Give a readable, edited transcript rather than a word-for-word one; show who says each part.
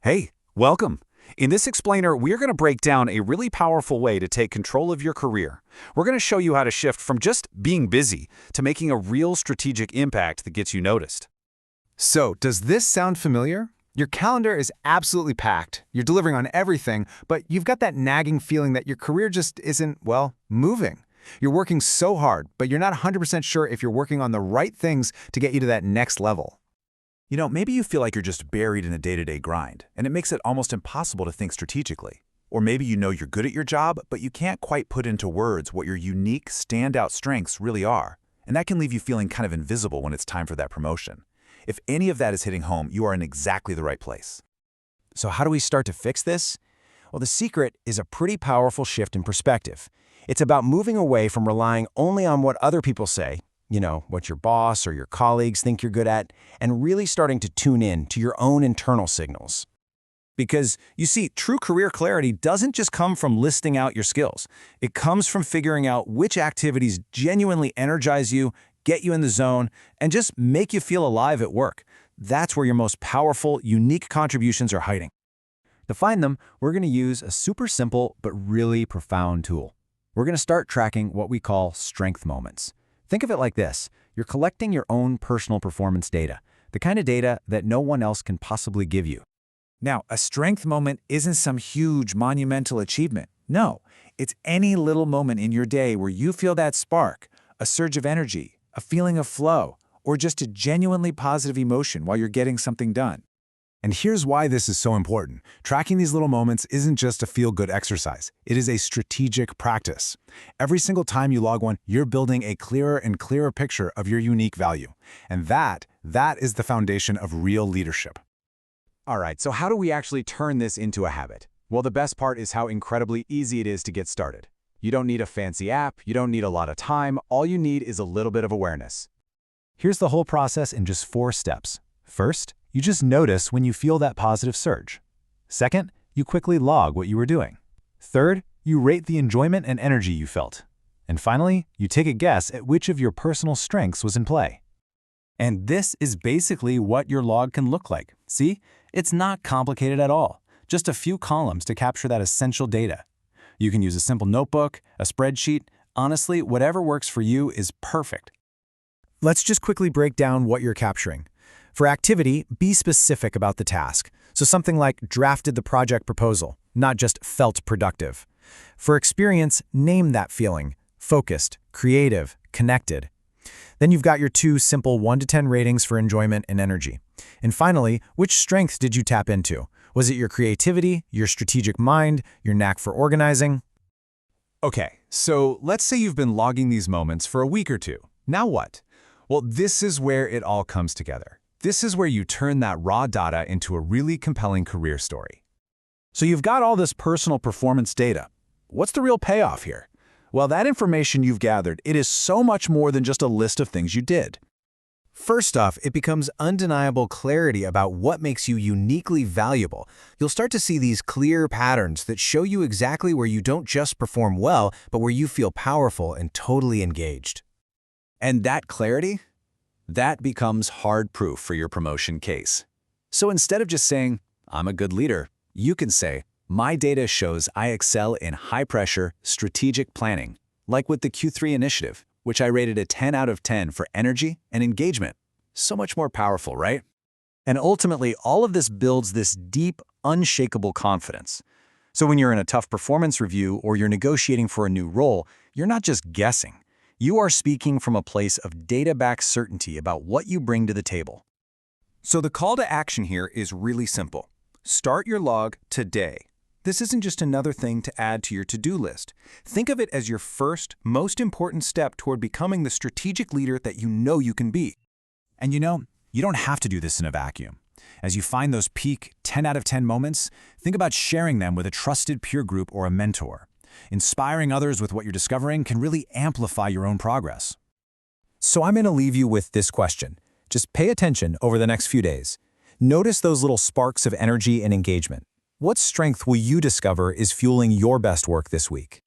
Speaker 1: Hey, welcome. In this explainer, we're going to break down a really powerful way to take control of your career. We're going to show you how to shift from just being busy to making a real strategic impact that gets you noticed.
Speaker 2: So, does this sound familiar? Your calendar is absolutely packed. You're delivering on everything, but you've got that nagging feeling that your career just isn't, well, moving. You're working so hard, but you're not 100% sure if you're working on the right things to get you to that next level.
Speaker 3: Maybe you feel like you're just buried in a day-to-day grind, and it makes it almost impossible to think strategically. Or maybe you know you're good at your job, but you can't quite put into words what your unique, standout strengths really are, and that can leave you feeling kind of invisible when it's time for that promotion. If any of that is hitting home, you are in exactly the right place.
Speaker 4: So how do we start to fix this? Well, the secret is a pretty powerful shift in perspective. It's about moving away from relying only on what other people say, what your boss or your colleagues think you're good at, and really starting to tune in to your own internal signals. Because, you see, true career clarity doesn't just come from listing out your skills. It comes from figuring out which activities genuinely energize you, get you in the zone, and just make you feel alive at work. That's where your most powerful, unique contributions are hiding. To find them, we're going to use a super simple but really profound tool. We're going to start tracking what we call strength moments. Think of it like this. You're collecting your own personal performance data, the kind of data that no one else can possibly give you.
Speaker 3: Now, a strength moment isn't some huge, monumental achievement. No, it's any little moment in your day where you feel that spark, a surge of energy, a feeling of flow, or just a genuinely positive emotion while you're getting something done.
Speaker 2: And here's why this is so important. Tracking these little moments isn't just a feel-good exercise. It is a strategic practice. Every single time you log one, you're building a clearer and clearer picture of your unique value. And that is the foundation of real leadership.
Speaker 4: All right, so how do we actually turn this into a habit? Well, the best part is how incredibly easy it is to get started. You don't need a fancy app, you don't need a lot of time, all you need is a little bit of awareness. Here's the whole process in just 4 steps. First, you just notice when you feel that positive surge. Second, you quickly log what you were doing. Third, you rate the enjoyment and energy you felt. And finally, you take a guess at which of your personal strengths was in play. And this is basically what your log can look like. See? It's not complicated at all. Just a few columns to capture that essential data. You can use a simple notebook, a spreadsheet. Honestly, whatever works for you is perfect. Let's just quickly break down what you're capturing. For activity, be specific about the task. So something like drafted the project proposal, not just felt productive. For experience, name that feeling: focused, creative, connected. Then you've got your 2 simple 1 to 10 ratings for enjoyment and energy. And finally, which strength did you tap into? Was it your creativity, your strategic mind, your knack for organizing? Okay, so let's say you've been logging these moments for a week or 2. Now what? Well, this is where it all comes together. This is where you turn that raw data into a really compelling career story. So you've got all this personal performance data. What's the real payoff here? Well, that information you've gathered, it is so much more than just a list of things you did. First off, it becomes undeniable clarity about what makes you uniquely valuable. You'll start to see these clear patterns that show you exactly where you don't just perform well, but where you feel powerful and totally engaged. And that clarity? That becomes hard proof for your promotion case. So instead of just saying, "I'm a good leader," you can say, "My data shows I excel in high-pressure, strategic planning," like with the Q3 initiative, which I rated a 10 out of 10 for energy and engagement. So much more powerful, right? And ultimately, all of this builds this deep, unshakable confidence. So when you're in a tough performance review or you're negotiating for a new role, you're not just guessing. You are speaking from a place of data-backed certainty about what you bring to the table. So the call to action here is really simple. Start your log today. This isn't just another thing to add to your to-do list. Think of it as your first, most important step toward becoming the strategic leader that you know you can be. And you don't have to do this in a vacuum. As you find those peak 10 out of 10 moments, think about sharing them with a trusted peer group or a mentor. Inspiring others with what you're discovering can really amplify your own progress. So I'm going to leave you with this question. Just pay attention over the next few days. Notice those little sparks of energy and engagement. What strength will you discover is fueling your best work this week?